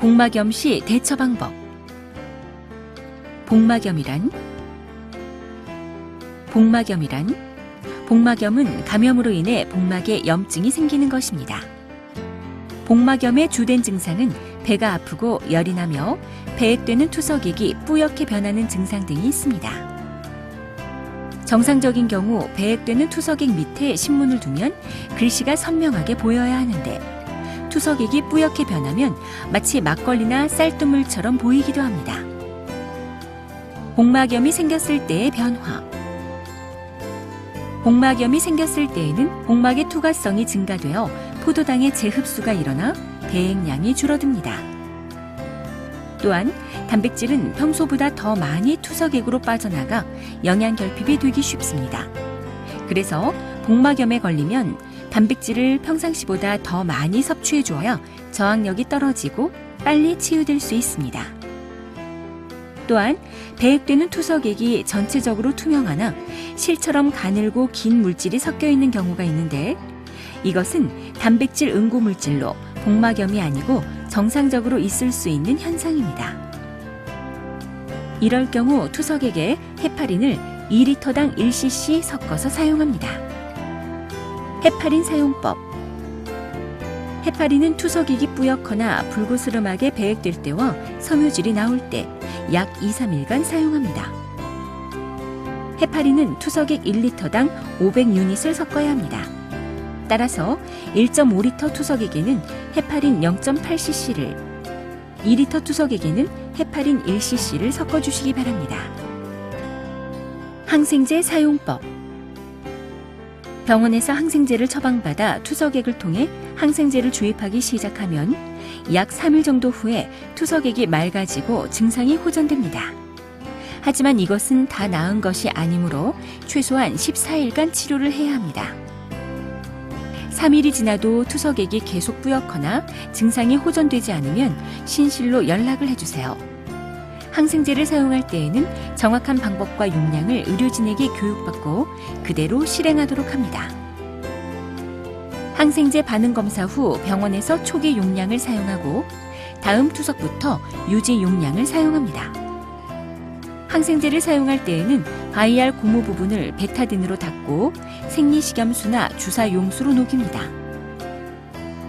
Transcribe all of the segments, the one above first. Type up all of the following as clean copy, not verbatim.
복막염 시 대처 방법. 복막염이란 복막염은 감염으로 인해 복막에 염증이 생기는 것입니다. 복막염의 주된 증상은 배가 아프고 열이 나며 배에 꿰는 투석액이 뿌옇게 변하는 증상 등이 있습니다. 정상적인 경우 배에 꿰는 투석액 밑에 신문을 두면 글씨가 선명하게 보여야 하는데 투석액이 뿌옇게 변하면 마치 막걸리나 쌀뜨물처럼 보이기도 합니다. 복막염이 생겼을 때의 변화. 복막염이 생겼을 때에는 복막의 투과성이 증가되어 포도당의 재흡수가 일어나 배액량이 줄어듭니다. 또한 단백질은 평소보다 더 많이 투석액으로 빠져나가 영양 결핍이 되기 쉽습니다. 그래서 복막염에 걸리면 단백질을 평상시보다 더 많이 섭취해 주어야 저항력이 떨어지고 빨리 치유될 수 있습니다. 또한 배액되는 투석액이 전체적으로 투명하나 실처럼 가늘고 긴 물질이 섞여 있는 경우가 있는데 이것은 단백질 응고 물질로 복막염이 아니고 정상적으로 있을 수 있는 현상입니다. 이럴 경우 투석액에 헤파린을 2리터당 1cc 섞어서 사용합니다. 헤파린 사용법. 헤파린은 투석액이 뿌옇거나 불그스름하게 배액될 때와 섬유질이 나올 때 약 2-3일간 사용합니다. 헤파린은 투석액 1리터당 500유닛을 섞어야 합니다. 따라서 1.5리터 투석액에는 헤파린 0.8cc를, 2리터 투석액에는 헤파린 1cc를 섞어주시기 바랍니다. 항생제 사용법. 병원에서 항생제를 처방받아 투석액을 통해 항생제를 주입하기 시작하면 약 3일 정도 후에 투석액이 맑아지고 증상이 호전됩니다. 하지만 이것은 다 나은 것이 아니므로 최소한 14일간 치료를 해야 합니다. 3일이 지나도 투석액이 계속 뿌옇거나 증상이 호전되지 않으면 신실로 연락을 해주세요. 항생제를 사용할 때에는 정확한 방법과 용량을 의료진에게 교육받고 그대로 실행하도록 합니다. 항생제 반응 검사 후 병원에서 초기 용량을 사용하고 다음 투석부터 유지 용량을 사용합니다. 항생제를 사용할 때에는 바이알 고무 부분을 베타딘으로 닦고 생리식염수나 주사 용수로 녹입니다.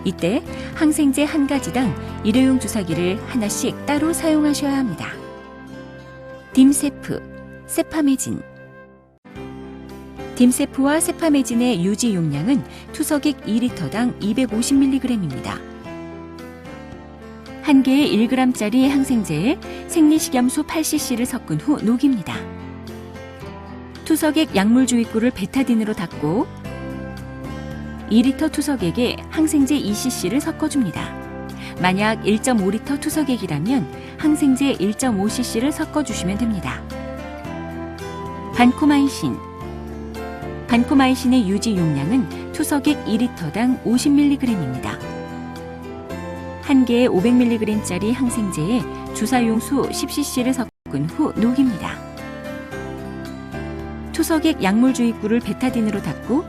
이때 항생제 한 가지당 일회용 주사기를 하나씩 따로 사용하셔야 합니다. 딤세프, 세파메진. 딤세프와 세파메진의 유지 용량은 투석액 2리터당 250mg입니다. 한 개의 1g짜리 항생제에 생리식염수 8cc를 섞은 후 녹입니다. 투석액 약물 주입구를 베타딘으로 닦고 2리터 투석액에 항생제 2cc를 섞어줍니다. 만약 1.5리터 투석액이라면 항생제 1.5cc를 섞어주시면 됩니다. 반코마이신. 반코마이신의 유지 용량은 투석액 2리터당 50mg입니다. 한 개의 500mg짜리 항생제에 주사용수 10cc를 섞은 후 녹입니다. 투석액 약물 주입구를 베타딘으로 닦고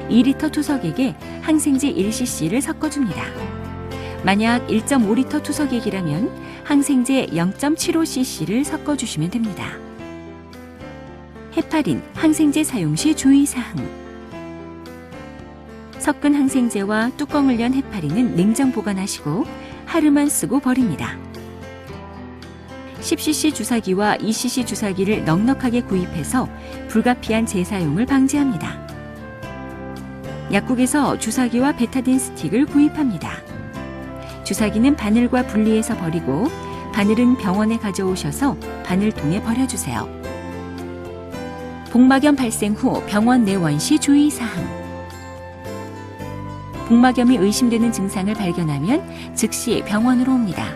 2리터 투석액에 항생제 1cc를 섞어줍니다. 만약 1.5리터 투석액이라면 항생제 0.75cc를 섞어주시면 됩니다. 헤파린 항생제 사용 시 주의사항. 섞은 항생제와 뚜껑을 연 헤파린은 냉장 보관하시고 하루만 쓰고 버립니다. 10cc 주사기와 2cc 주사기를 넉넉하게 구입해서 불가피한 재사용을 방지합니다. 약국에서 주사기와 베타딘 스틱을 구입합니다. 주사기는 바늘과 분리해서 버리고 바늘은 병원에 가져오셔서 바늘통에 버려주세요. 복막염 발생 후 병원 내원 시 주의사항. 복막염이 의심되는 증상을 발견하면 즉시 병원으로 옵니다.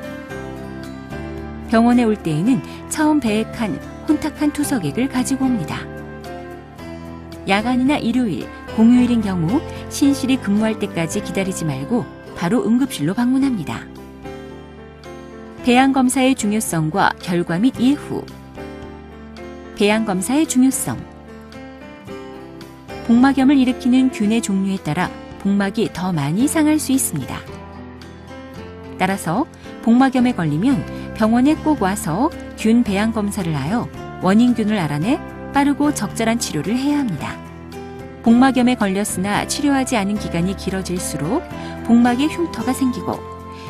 병원에 올 때에는 처음 배액한 혼탁한 투석액을 가지고 옵니다. 야간이나 일요일, 공휴일인 경우 신실이 근무할 때까지 기다리지 말고 바로 응급실로 방문합니다. 배양검사의 중요성과 결과 및 예후. 배양검사의 중요성. 복막염을 일으키는 균의 종류에 따라 복막이 더 많이 상할 수 있습니다. 따라서 복막염에 걸리면 병원에 꼭 와서 균 배양 검사를 하여 원인균을 알아내 빠르고 적절한 치료를 해야 합니다. 복막염에 걸렸으나 치료하지 않은 기간이 길어질수록 복막에 흉터가 생기고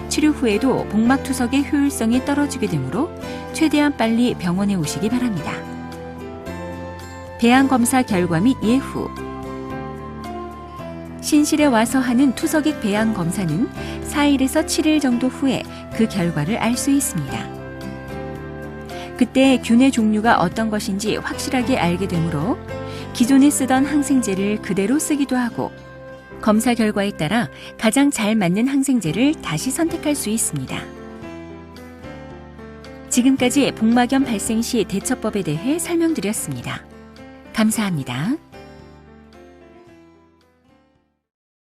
치료 후에도 복막 투석의 효율성이 떨어지게 되므로 최대한 빨리 병원에 오시기 바랍니다. 배양 검사 결과 및 예후. 신실에 와서 하는 투석액 배양 검사는 4일에서 7일 정도 후에 그 결과를 알 수 있습니다. 그때 균의 종류가 어떤 것인지 확실하게 알게 되므로 기존에 쓰던 항생제를 그대로 쓰기도 하고 검사 결과에 따라 가장 잘 맞는 항생제를 다시 선택할 수 있습니다. 지금까지 복막염 발생 시 대처법에 대해 설명드렸습니다. 감사합니다.